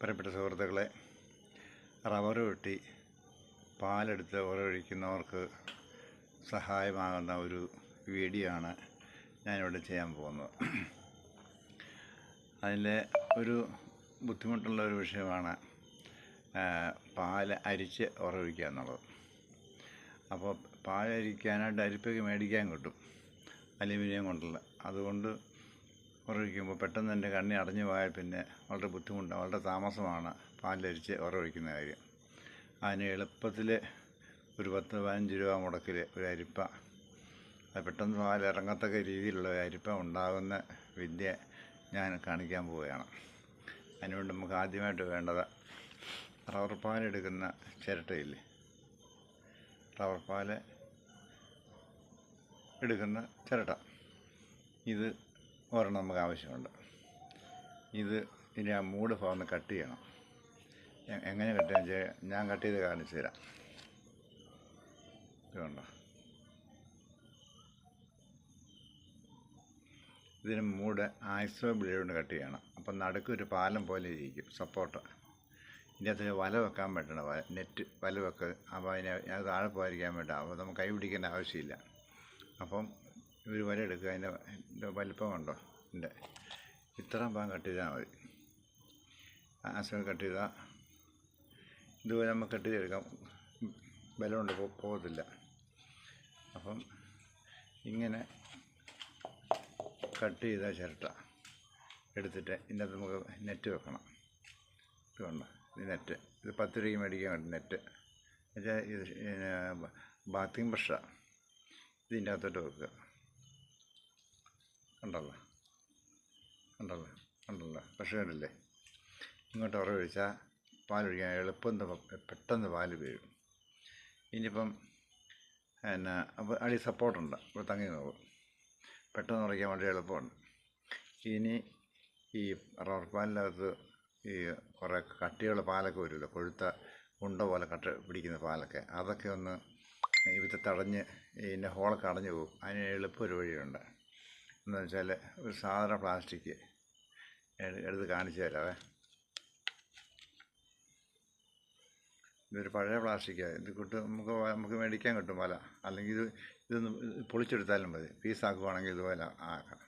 പ്രിയപ്പെട്ട സുഹൃത്തുക്കളെ, റബ്ബർ വെട്ടി പാലെടുത്ത് ഉറയൊഴിക്കുന്നവർക്ക് സഹായമാകുന്ന ഒരു വീഡിയോ ആണ് ഞാനിവിടെ ചെയ്യാൻ പോകുന്നത്. അതിലെ ഒരു ബുദ്ധിമുട്ടുള്ള ഒരു വിഷയമാണ് പാൽ അരിച്ച് ഉറയൊഴിക്കുക എന്നുള്ളത്. അപ്പോൾ പാലരിക്കാനായിട്ട് അരിപ്പൊക്കെ മേടിക്കാൻ കിട്ടും, അലുമിനിയം കൊണ്ടുള്ള. അതുകൊണ്ട് ഉറയൊഴിക്കുമ്പോൾ പെട്ടെന്ന് എൻ്റെ കണ്ണി അടഞ്ഞു പോയാൽ പിന്നെ വളരെ ബുദ്ധിമുട്ടാണ്, വളരെ താമസമാണ് പാലരിച്ച് ഉറയൊഴിക്കുന്ന കാര്യം. അതിന് എളുപ്പത്തിൽ ഒരു 10-15 രൂപ മുടക്കിൽ ഒരു അരിപ്പ, അത് പെട്ടെന്ന് പാലിറങ്ങത്തക്ക രീതിയിലുള്ള ഒരു അരിപ്പ ഉണ്ടാകുന്ന വിദ്യ ഞാൻ കാണിക്കാൻ പോവുകയാണ്. അതിനുവേണ്ടി നമുക്ക് ആദ്യമായിട്ട് വേണ്ടത് റബ്ബർ പാലെടുക്കുന്ന ചിരട്ടയില്ലേ, റബ്ബർ പാൽ എടുക്കുന്ന ചിരട്ട, ഇത് ഒരെണ്ണം നമുക്ക് ആവശ്യമുണ്ട്. ഇനി ആ മൂട് ഭാഗം കട്ട് ചെയ്യണം. എങ്ങനെ കട്ട് ചെയ്യാൻ ഞാൻ കട്ട് ചെയ്ത് കാണിച്ചു തരാം. ഇതുകൊണ്ടോ, ഇതിന് മൂട് ആക്സോ ബ്ലേഡ് കൊണ്ട് കട്ട് ചെയ്യണം. അപ്പം നടുക്കൊരു പാലം പോലെ ഇരിക്കും, സപ്പോർട്ട്. ഇതിനകത്ത് വല വെക്കാൻ പറ്റണം, നെറ്റ് വല വെക്കുക. അപ്പോൾ അത് താഴെ പോകാതിരിക്കാൻ വേണ്ട. അപ്പോൾ നമുക്ക് കൈ പിടിക്കേണ്ട ആവശ്യമില്ല. അപ്പം ഒരു വല എടുക്കുക, അതിൻ്റെ വലിപ്പം കണ്ടോ, ഇത്രയും ഭാഗം കട്ട് ചെയ്താൽ മതി. ആക്സോ കട്ട് ചെയ്താൽ ഇതുപോലെ നമുക്ക് കട്ട് ചെയ്തെടുക്കാം, ബലം കൊണ്ട് പോകത്തില്ല. അപ്പം ഇങ്ങനെ കട്ട് ചെയ്ത ചിരട്ട എടുത്തിട്ട് ഇതിനകത്ത് നമുക്ക് നെറ്റ് വെക്കണം. ഇതുകൊണ്ട് ഈ നെറ്റ്, ഇത് 10 രൂപയ്ക്ക് മേടിക്കാൻ വേണ്ടി നെറ്റ് എന്നുവെച്ചാൽ ഇത് ബാത്തിങ് ബ്രഷാണ്. ഇതിൻ്റെ അകത്തോട്ട് വെക്കുക. ഉണ്ടല്ലോ ബ്രഷ് കണ്ടില്ലേ? ഇങ്ങോട്ട് ഉറയൊഴിച്ചാൽ പാലൊഴിക്കാൻ പെട്ടെന്ന് പാല് വീഴും. ഇനിയിപ്പം അപ്പോൾ അടി സപ്പോർട്ടുണ്ട്, ഇപ്പോൾ തങ്ങി നോക്കും, പെട്ടെന്ന് ഉറയ്ക്കാൻ വേണ്ടി എളുപ്പമുണ്ട്. ഇനി ഈ റബ്ബർ പാലിനകത്ത് ഈ കുറേ കട്ടിയുള്ള പാലൊക്കെ വരുമല്ലോ, കൊഴുത്ത ഉണ്ട പോലെ പിടിക്കുന്ന പാലൊക്കെ, അതൊക്കെ ഒന്ന് ഇത് തടഞ്ഞ് ഇതിൻ്റെ ഹോളൊക്കെ അടഞ്ഞു പോകും. അതിന് എളുപ്പം ഒരു വഴിയുണ്ട്. എന്ന് വെച്ചാൽ ഒരു സാധാരണ പ്ലാസ്റ്റിക് എടുത്ത് കാണിച്ചു തരാവേ. ഇതൊരു പഴയ പ്ലാസ്റ്റിക്കാണ്. ഇത് നമുക്ക് മേടിക്കാൻ കിട്ടും വല. അല്ലെങ്കിൽ ഇതൊന്ന് പൊളിച്ചെടുത്താലും മതി. പീസാക്കുവാണെങ്കിൽ ഇതുപോലെ ആക്കാം.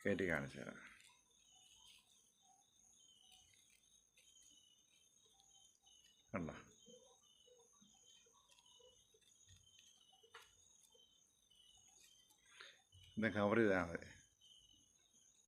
കയറ്റി കാണിച്ചു തരാം. കണ്ടോ, ഇത് കവർ ചെയ്താൽ മതി.